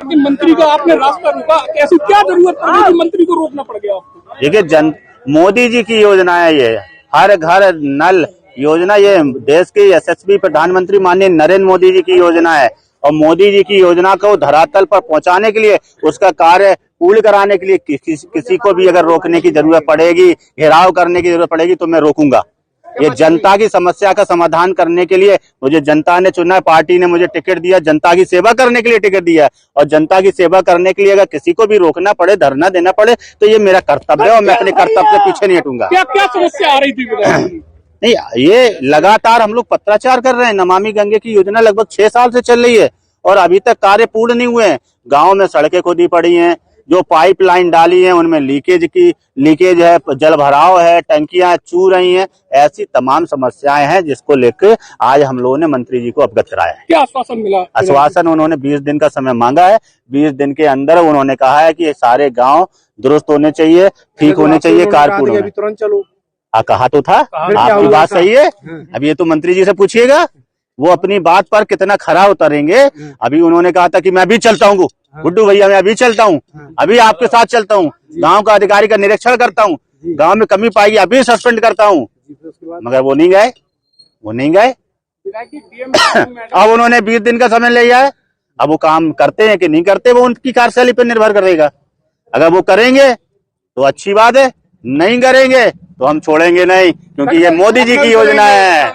मंत्री का आपने रास्ता रोका, कैसी क्या जरूरत पड़ी कि मंत्री को रोकना पड़ गया आपको? देखिए, मोदी जी की योजना है ये, हर घर नल योजना, ये देश के यशस्वी प्रधानमंत्री माननीय नरेंद्र मोदी जी की योजना है। और मोदी जी की योजना को धरातल पर पहुंचाने के लिए, उसका कार्य पूर्ण कराने के लिए किसी को भी अगर रोकने की जरूरत पड़ेगी, घेराव करने की जरूरत पड़ेगी, तो मैं रोकूंगा। ये जनता की समस्या का समाधान करने के लिए मुझे जनता ने चुना है, पार्टी ने मुझे टिकट दिया, जनता की सेवा करने के लिए टिकट दिया है। और जनता की सेवा करने के लिए अगर किसी को भी रोकना पड़े, धरना देना पड़े, तो ये मेरा कर्तव्य है और मैं अपने कर्तव्य से पीछे नहीं हटूंगा। क्या क्या समस्या आ रही थी? नहीं, ये लगातार हम लोग पत्राचार कर रहे हैं। नमामि गंगे की योजना लगभग 6 साल से चल रही है और अभी तक कार्य पूर्ण नहीं हुए हैं। गाँव में सड़कें खोदी पड़ी हैं, जो पाइपलाइन डाली है उनमें लीकेज है, जल भराव है, टंकियां चू रही हैं, ऐसी तमाम समस्याएं हैं जिसको लेकर आज हम लोगों ने मंत्री जी को अवगत कराया है। क्या आश्वासन मिला? आश्वासन उन्होंने 20 दिन का समय मांगा है। 20 दिन के अंदर उन्होंने कहा है कि सारे गांव दुरुस्त होने चाहिए, ठीक होने चाहिए, कारपूर्ण तुरंत चलो। कहा तो था, आपकी बात सही है। अब ये तो मंत्री जी से पूछिएगा, वो अपनी बात पर कितना खरा उतरेंगे। अभी उन्होंने कहा था कि मैं अभी चलता हूँ गुड्डू भैया, मैं अभी चलता हूँ, अभी आपके साथ चलता हूँ, गांव का अधिकारी का निरीक्षण करता हूँ, गांव में कमी पाई अभी सस्पेंड करता हूँ, मगर वो नहीं गए। अब उन्होंने 20 दिन का समय लिया है। अब वो काम करते हैं कि नहीं करते, वो उनकी कार्यशैली पर निर्भर करेगा। अगर वो करेंगे तो अच्छी बात है, नहीं करेंगे तो हम छोड़ेंगे नहीं, क्योंकि ये मोदी जी की योजना है।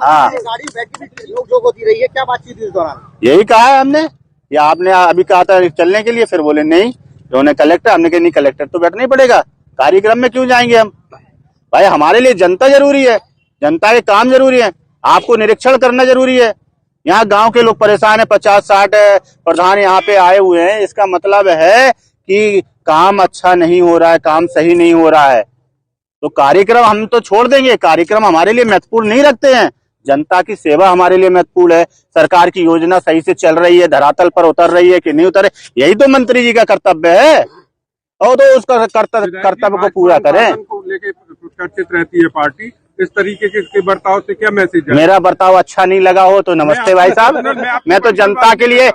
हाँ, होती रही है, क्या बातचीत इस दौरान? यही कहा है हमने, या आपने अभी कहा था चलने के लिए, फिर बोले नहीं, उन्होंने कलेक्टर, हमने कहा नहीं कलेक्टर तो बैठना ही पड़ेगा, कार्यक्रम में क्यों जाएंगे हम? भाई हमारे लिए जनता जरूरी है, जनता के काम जरूरी है, आपको निरीक्षण करना जरूरी है। यहाँ गांव के लोग परेशान है, 50-60 प्रधान यहाँ पे आए हुए हैं, इसका मतलब है कि काम अच्छा नहीं हो रहा है, काम सही नहीं हो रहा है। तो कार्यक्रम हम तो छोड़ देंगे, कार्यक्रम हमारे लिए महत्वपूर्ण नहीं रखते हैं। जनता की सेवा हमारे लिए महत्वपूर्ण है। सरकार की योजना सही से चल रही है, धरातल पर उतर रही है कि नहीं उतर, यही तो मंत्री जी का कर्तव्य है। और तो उसका कर्तव्य को पूरा करें। चर्चित रहती है पार्टी, इस तरीके के बर्ताव से क्या मैसेज है? मेरा बर्ताव अच्छा नहीं लगा हो तो नमस्ते भाई साहब, मैं तो जनता के लिए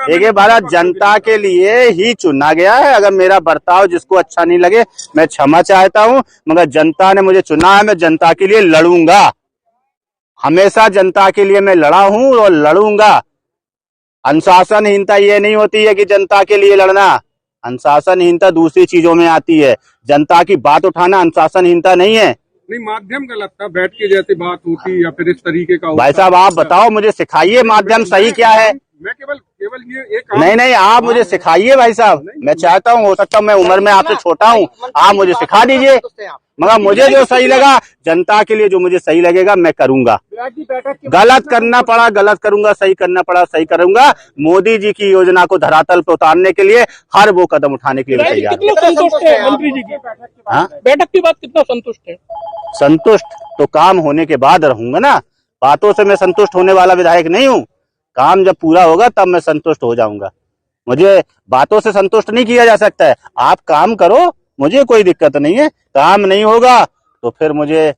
देखिए भारत जनता के लिए ही चुना गया है। अगर मेरा बर्ताव जिसको अच्छा नहीं लगे, मैं क्षमा चाहता हूं, मगर जनता ने मुझे चुना है, मैं जनता के लिए लड़ूंगा। हमेशा जनता के लिए मैं लड़ा हूं और लड़ूंगा। अनुशासनहीनता ये नहीं होती है कि जनता के लिए लड़ना, अनुशासनहीनता दूसरी चीजों में आती है। जनता की बात उठाना अनुशासनहीनता नहीं है। नहीं, माध्यम गलत था, बैठ के जैसे बात होती या फिर इस तरीके का। भाई साहब आप बताओ, मुझे सिखाइए माध्यम सही क्या है। मैं केवल ये एक नहीं, आप मुझे सिखाइए भाई साहब, मैं चाहता हूँ, हो सकता है मैं उम्र में आपसे छोटा हूँ, आप मुझे सिखा दीजिए, मगर मुझे जो सही लगा, जनता के लिए जो मुझे सही लगेगा मैं करूंगा। गलत करना पड़ा गलत करूंगा, सही करना पड़ा सही करूंगा। मोदी जी की योजना को धरातल पर उतारने के लिए हर वो कदम उठाने के लिए तैयार। कितना संतुष्ट है मंत्री जी की बैठक के बाद? कितना संतुष्ट है? संतुष्ट तो काम होने के बाद रहूंगा ना, बातों से मैं संतुष्ट होने वाला विधायक नहीं हूँ। काम जब पूरा होगा तब मैं संतुष्ट हो जाऊंगा। मुझे बातों से संतुष्ट नहीं किया जा सकता है। आप काम करो, मुझे कोई दिक्कत नहीं है। काम नहीं होगा तो फिर मुझे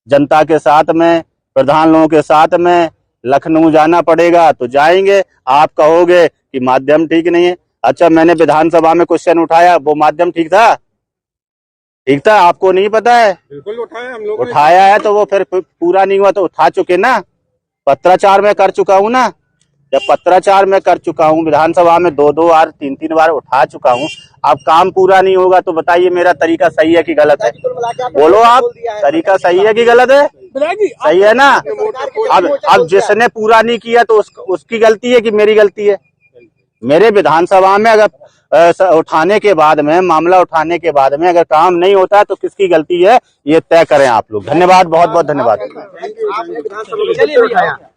जनता के साथ में, प्रधान लोगों के साथ में लखनऊ जाना पड़ेगा, तो जाएंगे। आप कहोगे कि माध्यम ठीक नहीं है, अच्छा मैंने विधानसभा में क्वेश्चन उठाया, वो माध्यम ठीक था? ठीक था, आपको नहीं पता है? बिल्कुल उठाया हम लोग, उठाया है तो वो फिर पूरा नहीं हुआ तो उठा चुके ना। पत्राचार में कर चुका हूँ ना, जब पत्राचार में कर चुका हूँ, विधानसभा में 2-2 बार 3-3 बार उठा चुका हूँ। अब काम पूरा नहीं होगा तो बताइए मेरा तरीका सही है कि गलत है? बोलो आप, तरीका सही है कि गलत है? सही है ना। अब जिसने पूरा नहीं किया तो उसकी गलती है कि मेरी गलती है? मेरे विधानसभा में अगर उठाने के बाद में, मामला उठाने के बाद में अगर काम नहीं होता है तो किसकी गलती है, ये तय करें आप लोग। धन्यवाद, बहुत बहुत धन्यवाद।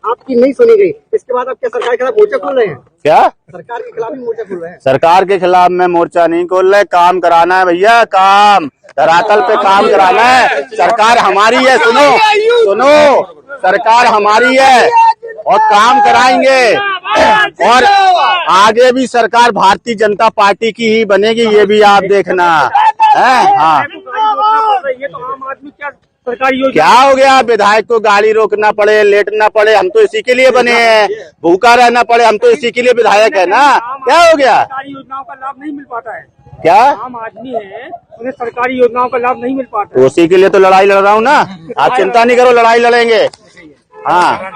आपकी नहीं सुनी गई, इसके बाद आप क्या सरकार के खिलाफ मोर्चा खोल रहे हैं? क्या सरकार के खिलाफ ही मोर्चा खोल रहे हैं? सरकार के खिलाफ मैं मोर्चा नहीं खोल रहे, काम कराना है भैया, काम धरातल पे काम कराना है। सरकार हमारी है, सुनो, सरकार हमारी है और काम कराएंगे। और आगे भी सरकार भारतीय जनता पार्टी की ही बनेगी, ये भी आप देखना है। हाँ, ये तो आम आदमी क्या सरकारी योजना क्या हो गया? विधायक को गाड़ी रोकना पड़े, लेटना पड़े, हम तो इसी के लिए बने हैं। भूखा रहना पड़े, हम तो इसी के लिए विधायक है ना। क्या हो गया? सरकारी योजनाओं का लाभ नहीं मिल पाता है। क्या आम आदमी है, उन्हें सरकारी योजनाओं का लाभ नहीं मिल पाता है। उसी के लिए तो लड़ाई लड़ रहा हूँ ना। आप चिंता नहीं करो, लड़ाई लड़ेंगे। हाँ।